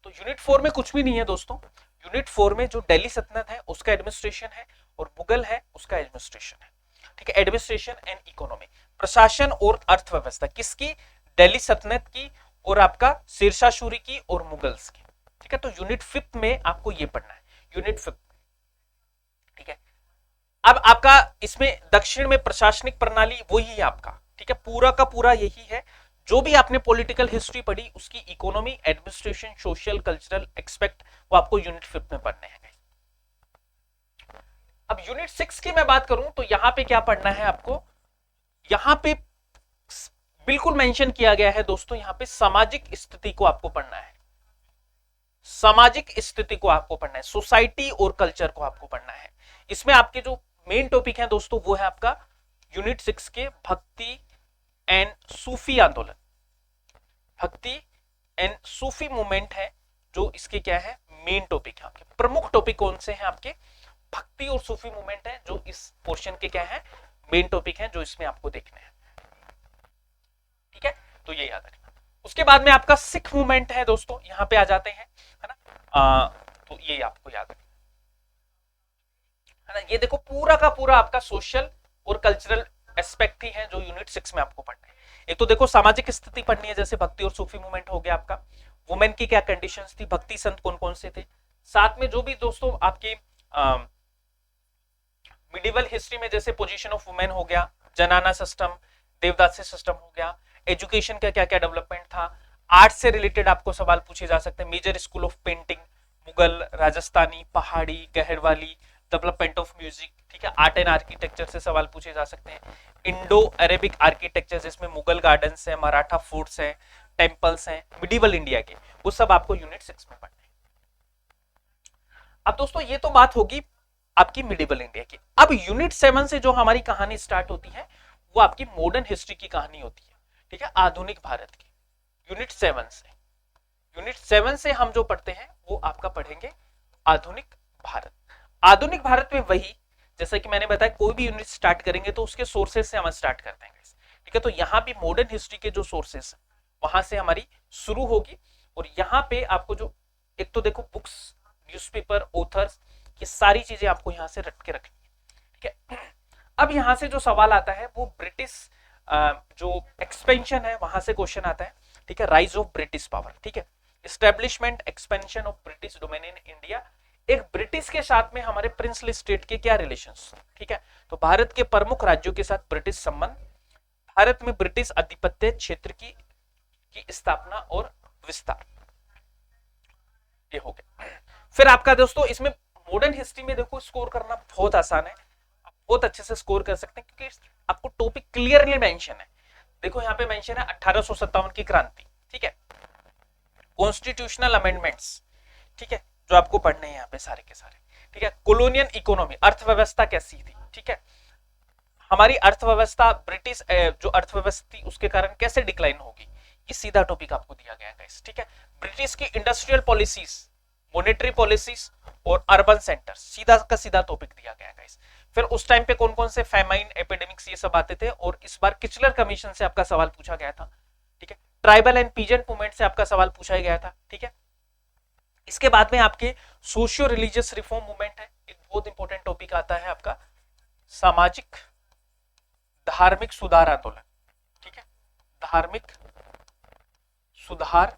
तो यूनिट 4 में कुछ भी नहीं है दोस्तों। यूनिट 4 में जो दिल्ली सल्तनत है उसका एडमिनिस्ट्रेशन है और मुगल है उसका एडमिनिस्ट्रेशन है, ठीक है। एडमिनिस्ट्रेशन एंड इकोनॉमी, प्रशासन और अर्थव्यवस्था किसकी, दिल्ली सल्तनत की और आपका शेरशाह सूरी की और मुगल्स की, ठीक है। तो यूनिट 5 में आपको ये पढ़ना है, यूनिट 5, ठीक है। अब आपका इसमें दक्षिण में प्रशासनिक प्रणाली वही है आपका, ठीक है, पूरा का पूरा यही है जो भी आपने पॉलिटिकल हिस्ट्री पढ़ी उसकी economy, administration, social, cultural expect वो आपको यूनिट 5 में पढ़ने हैं। अब यूनिट 6 की मैं बात करूं तो यहां पे क्या पढ़ना है आपको, यहां पे बिल्कुल मेंशन किया गया है दोस्तों, यहां पे सामाजिक स्थिति को आपको पढ़ना है, सामाजिक स्थिति को आपको पढ़ना है, सोसाइटी और कल्चर को आपको पढ़ना है। इसमें आपके जो मेन टॉपिक है दोस्तों वो है आपका यूनिट 6 के भक्ति एंड सूफी आंदोलन, भक्ति एंड सूफी मूवमेंट है जो इसके क्या है मेन टॉपिक है। आपके प्रमुख टॉपिक कौन से हैं, आपके भक्ति और सूफी मूवमेंट है जो इस पोर्शन के क्या है मेन टॉपिक है जो इसमें आपको देखने हैं। ठीक है, तो ये याद रखना। उसके बाद में आपका सिख मूवमेंट है दोस्तों, यहां पे आ जाते हैं, है ना। तो ये आपको याद रखना, है ना। ये देखो पूरा का पूरा आपका सोशल और कल्चरल एस्पेक्ट ही है जो यूनिट 6 में आपको पढ़ना है। एक तो देखो सामाजिक स्थिति पढ़नी है, जैसे भक्ति और सूफी मूवमेंट हो गया आपका, वुमेन की क्या कंडीशंस थी, भक्ति संत कौन कौन से थे, साथ में जो भी दोस्तों आपकी मिडिवल हिस्ट्री में जैसे पोजीशन ऑफ वुमेन हो गया, जनाना सिस्टम, देवदासी सिस्टम हो गया, एजुकेशन का क्या क्या डेवलपमेंट था, आर्ट से रिलेटेड आपको सवाल पूछे जा सकते हैं, major school of painting, Mughal, Rajasthani, Pahari, Garhwali, development of music, ठीक है, आर्ट एंड आर्किटेक्चर से सवाल पूछे जा सकते हैं, इंडो अरेबिक आर्किटेक्चर जिसमें मुगल गार्डन्स है, मराठा फोर्ट्स है, टेम्पल्स हैं, मिडिवल इंडिया के, वो सब आपको यूनिट 6 में पढ़ना है। अब दोस्तों ये तो बात होगी आपकी मिडिवल इंडिया की। अब यूनिट 7 से जो हमारी कहानी स्टार्ट होती है वो आपकी मॉडर्न हिस्ट्री की कहानी होती है, ठीक है, आधुनिक भारत की। यूनिट 7 से हम जो पढ़ते हैं वो आपका पढ़ेंगे आधुनिक भारत। आधुनिक भारत में वही, जैसा कि मैंने बताया कोई भी यूनिट स्टार्ट करेंगे तो उसके सोर्सेस से हम स्टार्ट करते हैं, ठीक है। तो यहाँ भी मॉडर्न हिस्ट्री के जो सोर्सेस वहां से हमारी शुरू होगी। और यहाँ पे आपको जो एक तो देखो बुक्स, न्यूज़पेपर, ऑथर्स, ये सारी चीजें आपको यहाँ से रट के रखनी है, ठीक है। अब यहाँ से जो सवाल आता है वो ब्रिटिश जो एक्सपेंशन है वहां से क्वेश्चन आता है, ठीक है, राइज ऑफ ब्रिटिश पावर, ठीक है, establishment expansion of British domain in India. एक ब्रिटिश के साथ में हमारे प्रिंसली स्टेट के क्या रिलेशंस, ठीक है, तो भारत के प्रमुख राज्यों के साथ ब्रिटिश संबंध, भारत में ब्रिटिश आधिपत्य क्षेत्र की स्थापना और विस्तार, ये हो गया। फिर आपका दोस्तों इसमें मॉडर्न हिस्ट्री में देखो स्कोर करना बहुत आसान है, आप बहुत अच्छे से स्कोर कर सकते हैं क्योंकि आपको टॉपिक क्लियरली मेंशन है। देखो यहाँ पे मेंशन है 1857 की क्रांति, ठीक है, कॉन्स्टिट्यूशनल अमेंडमेंट्स, ठीक है, जो आपको पढ़ने हैं यहाँ पे सारे के सारे, ठीक है, कॉलोनियल इकोनॉमी, अर्थव्यवस्था कैसी थी, ठीक है, हमारी अर्थव्यवस्था ब्रिटिश जो अर्थव्यवस्था थी उसके कारण कैसे डिक्लाइन होगी, ये सीधा टॉपिक आपको दिया गया है, ठीक है। ब्रिटिश की इंडस्ट्रियल पॉलिसीज, मॉनेटरी पॉलिसीज और अर्बन सेंटर, सीधा का सीधा टॉपिक दिया गया है। फिर उस टाइम पे कौन कौन से फैमाइन, एपिडेमिक्स, ये सब आते थे। और इस बार किचलर कमीशन से आपका सवाल पूछा गया था, ठीक है, ट्राइबल एंड पीजेंट मूवमेंट से आपका सवाल पूछा गया था, ठीक है। इसके बाद में आपके सोशियो रिलीजियस रिफॉर्म मूवमेंट है, एक बहुत इंपॉर्टेंट टॉपिक आता है आपका सामाजिक धार्मिक सुधार आंदोलन, ठीक है, धार्मिक सुधार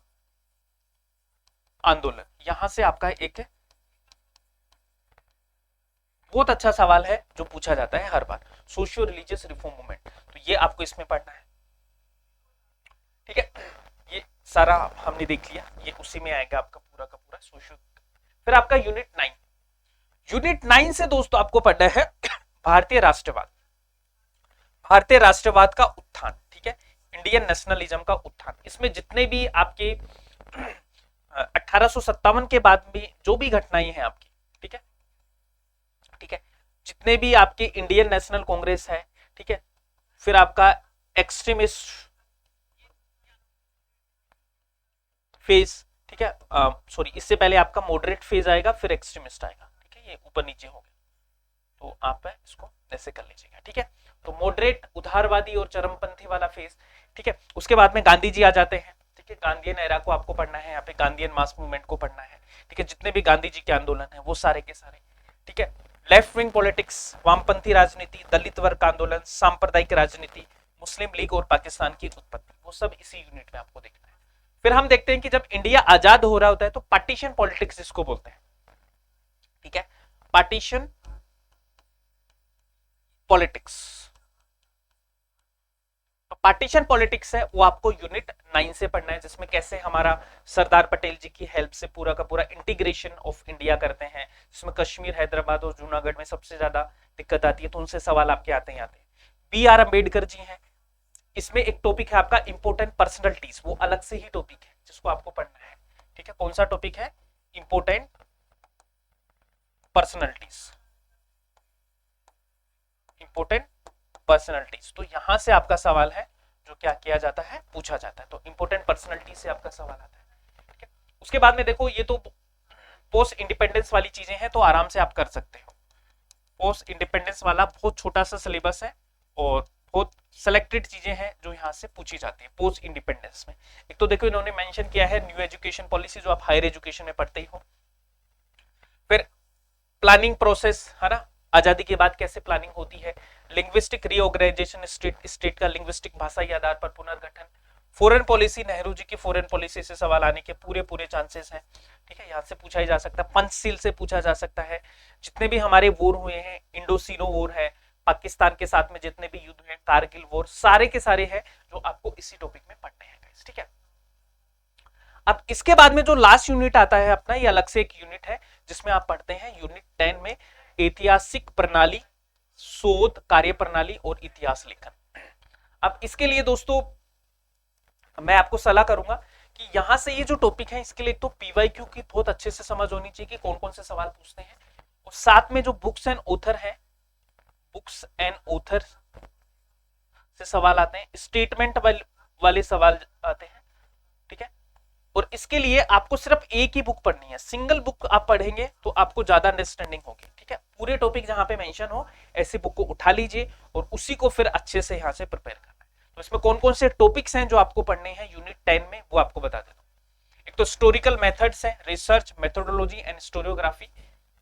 आंदोलन, यहां से आपका एक बहुत अच्छा सवाल है जो पूछा जाता है हर बार, सोशियो रिलीजियस रिफॉर्म मूवमेंट, तो ये आपको इसमें पढ़ना है, ठीक है। ये सारा हमने देख लिया, ये उसी में आएगा आपका पूरा का पूरा सोशियो। फिर आपका यूनिट 9 से दोस्तों आपको पढ़ना है भारतीय राष्ट्रवाद, भारतीय राष्ट्रवाद का उत्थान, ठीक है, इंडियन नेशनलिज्म का उत्थान। इसमें जितने भी आपके 1857 के बाद में जो भी घटनाएं हैं आपकी, ठीक है, ठीक है, जितने भी आपके इंडियन नेशनल कांग्रेस है, ठीक है, फिर आपका एक्सट्रीमिस्ट फेज, ठीक है, सॉरी इससे पहले आपका मॉडरेट फेज आएगा फिर एक्सट्रीमिस्ट आएगा, ठीक है, ये ऊपर नीचे हो गया तो आप इसको ऐसे कर लीजिएगा, ठीक है। तो मॉडरेट, उदारवादी और चरमपंथी वाला फेज, ठीक है। उसके बाद में गांधी जी आ जाते हैं, ठीक है, गांधीयन एरा को आपको पढ़ना है, यहाँ पे गांधीयन मास मूवमेंट को पढ़ना है, ठीक है, जितने भी गांधी जी के आंदोलन है वो सारे के सारे, ठीक है। लेफ्ट विंग पॉलिटिक्स, वामपंथी राजनीति, दलित वर्ग आंदोलन, सांप्रदायिक राजनीति, मुस्लिम लीग और पाकिस्तान की उत्पत्ति, वो सब इसी यूनिट में आपको देखना है। फिर हम देखते हैं कि जब इंडिया आजाद हो रहा होता है तो पार्टीशन पॉलिटिक्स इसको बोलते हैं, ठीक है, पार्टीशन पॉलिटिक्स, पार्टीशन पॉलिटिक्स है वो आपको यूनिट 9 से पढ़ना है, जिसमें कैसे हमारा सरदार पटेल जी की हेल्प से पूरा का पूरा इंटीग्रेशन ऑफ इंडिया करते हैं, जिसमें कश्मीर, हैदराबाद और जूनागढ़ में सबसे ज्यादा दिक्कत आती है, तो उनसे सवाल आपके आते ही आते हैं। बी आर अम्बेडकर जी हैं, इसमें एक टॉपिक है आपका इंपोर्टेंट पर्सनैलिटीज, वो अलग से ही टॉपिक है जिसको आपको पढ़ना है। ठीक है, कौन सा टॉपिक है? Important personalities, important personalities. तो यहां से आपका सवाल है जो क्या किया जाता है, पूछा जाता है। तो इंपोर्टेंट पर्सनैलिटी से आपका सवाल आता है। ठीक है, उसके बाद में देखो ये तो पोस्ट इंडिपेंडेंस वाली चीजें हैं, तो आराम से आप कर सकते हो। पोस्ट इंडिपेंडेंस वाला बहुत छोटा सा सिलेबस है और बहुत सेलेक्टेड चीजें हैं जो यहाँ से पूछी जाती है पोस्ट इंडिपेंडेंस में। एक तो देखो इन्होंने मेंशन किया है न्यू एजुकेशन पॉलिसी, जो आप हायर एजुकेशन में पढ़ते ही हो। फिर प्लानिंग प्रोसेस है ना, आजादी के बाद कैसे प्लानिंग होती है। लिंग्विस्टिक रीऑर्गेनाइजेशन, स्टेट का लिंग्विस्टिक भाषाई आधार पर पुनर्गठन। फॉरेन पॉलिसी, नेहरू जी की फॉरेन पॉलिसी से सवाल आने के पूरे पूरे चांसेस हैं। ठीक है, यहाँ से पूछा ही जा सकता है। पंचशील से पूछा जा सकता है। जितने भी हमारे वॉर हुए हैं, इंडोसीनो वॉर है, पाकिस्तान के साथ में जितने भी युद्ध हुए, कारगिल वॉर, सारे के सारे हैं जो आपको इसी टॉपिक में पढ़ने हैं। ठीक है, अब इसके बाद में जो लास्ट यूनिट आता है अपना, ये अलग से एक यूनिट है जिसमें आप पढ़ते हैं यूनिट 10 में ऐतिहासिक प्रणाली, शोध, कार्य प्रणाली और इतिहास लेखन। अब इसके लिए दोस्तों मैं आपको सलाह करूंगा कि यहां से ये जो टॉपिक है इसके लिए तो पीवाईक्यू की बहुत अच्छे से समझ होनी चाहिए कि कौन कौन से सवाल पूछते हैं, और साथ में जो बुक्स एंड ऑथर है, बुक्स एंड ऑथर से सवाल आते हैं, स्टेटमेंट वाले सवाल आते हैं। ठीक है, और इसके लिए आपको सिर्फ एक ही बुक पढ़नी है, सिंगल बुक आप पढ़ेंगे तो आपको ज्यादा अंडरस्टैंडिंग होगी। ठीक है, पूरे टॉपिक जहां पे मेंशन हो ऐसी बुक को उठा लीजिए और उसी को फिर अच्छे से यहां से प्रिपेयर करना है। तो इसमें कौन कौन से टॉपिक्स हैं जो आपको पढ़ने हैं यूनिट 10 में, वो आपको बता देता हूं। एक तो हिस्टोरिकल मेथड्स है, research, methodology and historiography,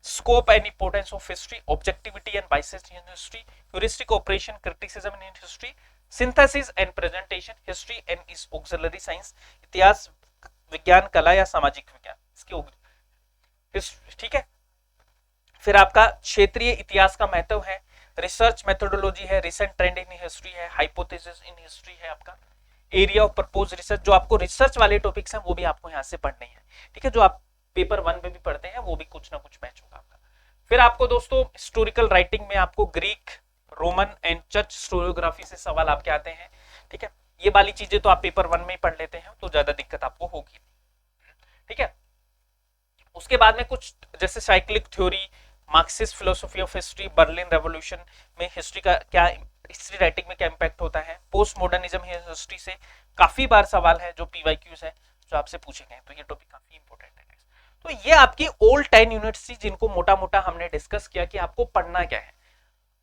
scope and importance of history, objectivity and biases in history, heuristic operation, criticism in history, synthesis and presentation, history and it's auxiliary science, इतिहास, विज्ञान, कला या सामाजिक विज्ञान, इसके। ठीक है, फिर आपका क्षेत्रीय इतिहास का महत्व है, रिसर्च मेथोडोलॉजी है, रिसेंट ट्रेंड इन हिस्ट्री है, हाइपोथेसिस इन हिस्ट्री है आपका, एरिया ऑफ प्रपोज रिसर्च, जो आपको रिसर्च वाले टॉपिक्स हैं वो भी आपको यहाँ से पढ़ने हैं। ठीक है, जो आप पेपर 1 में भी पढ़ते हैं वो भी कुछ ना कुछ मैच होगा आपका। फिर आपको दोस्तों हिस्टोरिकल राइटिंग में आपको Greek, Roman and church historiography से सवाल आपके आते हैं। ठीक है, ये वाली चीजें तो आप पेपर 1 में ही पढ़ लेते हैं तो ज्यादा दिक्कत आपको होगी। ठीक है, उसके बाद में कुछ जैसे cyclic theory, Marxist philosophy of history, Berlin revolution में हिस्ट्री का क्या, हिस्ट्री राइटिंग में क्या इंपैक्ट होता है, पोस्ट मॉडर्निज्म हिस्ट्री से काफी बार सवाल है जो पीवाईक्यूज है जो आपसे पूछे गए, तो ये टॉपिक काफी इंपॉर्टेंट है। तो ये आपकी ऑल 10 यूनिट्स थी जिनको मोटा मोटा हमने डिस्कस किया कि आपको पढ़ना क्या है।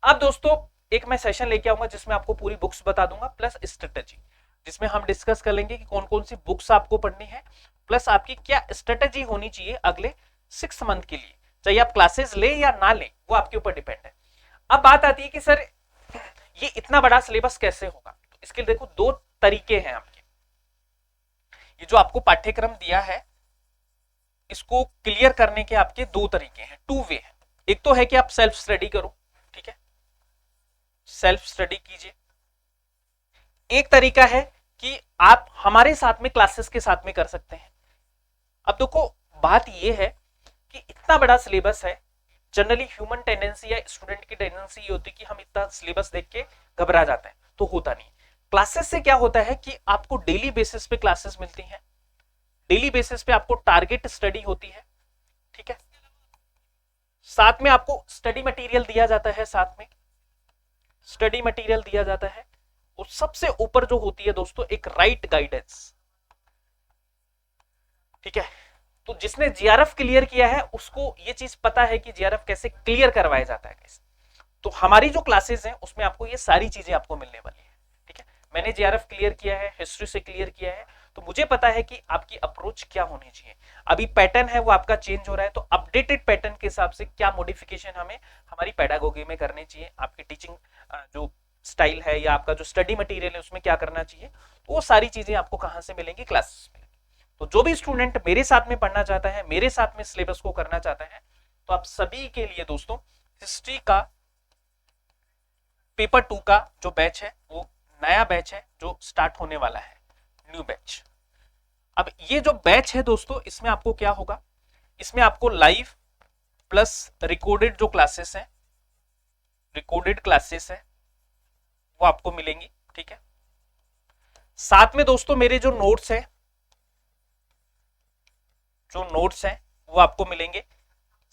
अब दोस्तों एक मैं सेशन लेके आऊंगा जिसमें आपको पूरी बुक्स बता दूंगा प्लस स्ट्रेटेजी, जिसमें हम डिस्कस कर लेंगे कि कौन कौन सी बुक्स आपको पढ़नी है, प्लस आपकी क्या स्ट्रेटेजी होनी चाहिए अगले 6 मंथ के लिए, चाहे आप क्लासेस ले या ना ले वो आपके ऊपर डिपेंड है। अब बात आती है कि सर ये इतना बड़ा सिलेबस कैसे होगा, तो इसके लिए देखो 2 तरीके हैं आपके। ये जो आपको पाठ्यक्रम दिया है इसको क्लियर करने के आपके 2 तरीके हैं, 2 वे है। एक तो है कि आप सेल्फ स्टडी करो, ठीक है, सेल्फ स्टडी कीजिए। एक तरीका है कि आप हमारे साथ में क्लासेस के साथ में कर सकते हैं। अब देखो बात यह है कि इतना बड़ा सिलेबस है, जनरली ह्यूमन टेंडेंसी या स्टूडेंट की टेंडेंसी ये होती है कि हम इतना सिलेबस देख के घबरा जाते हैं, तो होता नहीं। क्लासेस से क्या होता है कि आपको डेली बेसिस पे क्लासेस मिलती हैं, डेली बेसिस पे आपको टारगेट स्टडी होती है। ठीक है, साथ में आपको स्टडी मटेरियल दिया जाता है, साथ में स्टडी मटेरियल दिया जाता है, और सबसे ऊपर जो होती है दोस्तों एक राइट गाइडेंस। ठीक है, तो जिसने जीआरएफ क्लियर किया है उसको ये चीज पता है कि जीआरएफ कैसे क्लियर करवाया जाता है कैसे। तो हमारी जो क्लासेस हैं उसमें आपको ये सारी चीजें आपको मिलने वाली है। ठीक है, मैंने जीआरएफ क्लियर किया है, हिस्ट्री से क्लियर किया है, तो मुझे पता है कि आपकी अप्रोच क्या होनी चाहिए। अभी पैटर्न है वो आपका चेंज हो रहा है, तो अपडेटेड पैटर्न के हिसाब से क्या मॉडिफिकेशन हमें हमारी पेडागोगी में करनी चाहिए, आपकी टीचिंग जो स्टाइल है या आपका जो स्टडी मटेरियल है उसमें क्या करना चाहिए, तो वो सारी चीजें आपको कहां से मिलेंगी, क्लासेस में। तो जो भी स्टूडेंट मेरे साथ में पढ़ना चाहता है, मेरे साथ में सिलेबस को करना चाहता है, तो आप सभी के लिए दोस्तों हिस्ट्री का पेपर 2 का जो बैच है वो नया बैच है जो स्टार्ट होने वाला है, न्यू बैच। अब ये जो बैच है दोस्तों, इसमें आपको क्या होगा, इसमें आपको लाइव प्लस रिकॉर्डेड जो क्लासेस है, रिकॉर्डेड क्लासेस है वो आपको मिलेंगी, ठीक है। साथ में दोस्तों मेरे जो नोट्स है, जो नोट्स हैं वो आपको मिलेंगे।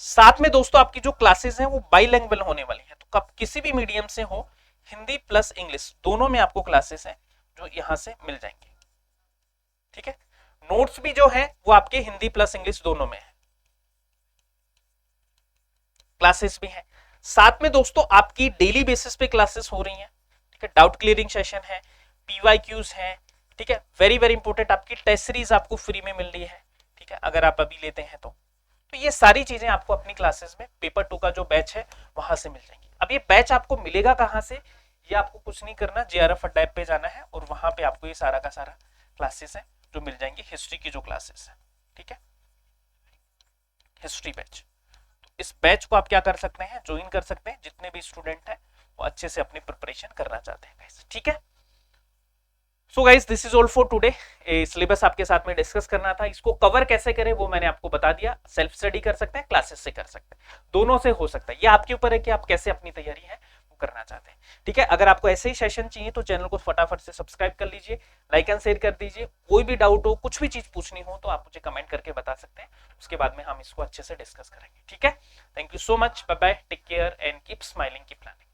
साथ में दोस्तों आपकी जो क्लासेस हैं वो बाइलैंग्वेज होने वाली हैं, तो कब किसी भी मीडियम से हो, हिंदी प्लस इंग्लिश दोनों में आपको क्लासेस हैं जो यहां से मिल जाएंगे, ठीक है। नोट्स भी जो है वो आपके हिंदी प्लस इंग्लिश दोनों में है, क्लासेस भी हैं। साथ में दोस्तों आपकी डेली बेसिस पे क्लासेस हो रही हैं, ठीक है। डाउट क्लियरिंग सेशन है, पीवाईक्यूज हैं, ठीक है। वेरी वेरी इंपॉर्टेंट, आपकी टेस्ट सीरीज आपको फ्री में मिल रही है, ठीक है, अगर आप अभी लेते हैं तो ये सारी चीजें आपको अपनी क्लासेस में पेपर 2 का जो बैच है वहां से मिल जाएंगी। अब ये बैच आपको मिलेगा कहां से, ये आपको कुछ नहीं करना, JRF अड्डा ऐप पे जाना है और वहां पे आपको ये सारा का सारा क्लासेस है जो मिल जाएंगे, हिस्ट्री की जो क्लासेस है, ठीक है, हिस्ट्री बैच। तो इस बैच को आप क्या कर सकते हैं, ज्वाइन कर सकते हैं, जितने भी स्टूडेंट हैं वो अच्छे से अपनी प्रिपरेशन करना चाहते हैं, ठीक है। So guys this is all for today. Syllabus आपके साथ में डिस्कस करना था, इसको कवर कैसे करें वो मैंने आपको बता दिया। सेल्फ स्टडी कर सकते हैं, क्लासेस से कर सकते हैं, दोनों से हो सकता है, ये आपके ऊपर है कि आप कैसे अपनी तैयारी है वो करना चाहते हैं, ठीक है। अगर आपको ऐसे ही सेशन चाहिए तो चैनल को फटाफट से सब्सक्राइब कर लीजिए, लाइक एंड शेयर कर दीजिए। कोई भी डाउट हो, कुछ भी चीज पूछनी हो तो आप मुझे कमेंट करके बता सकते हैं, उसके बाद में हम इसको अच्छे से डिस्कस करेंगे, ठीक है। Thank you so much, bye bye, take care and keep smiling, keep planning.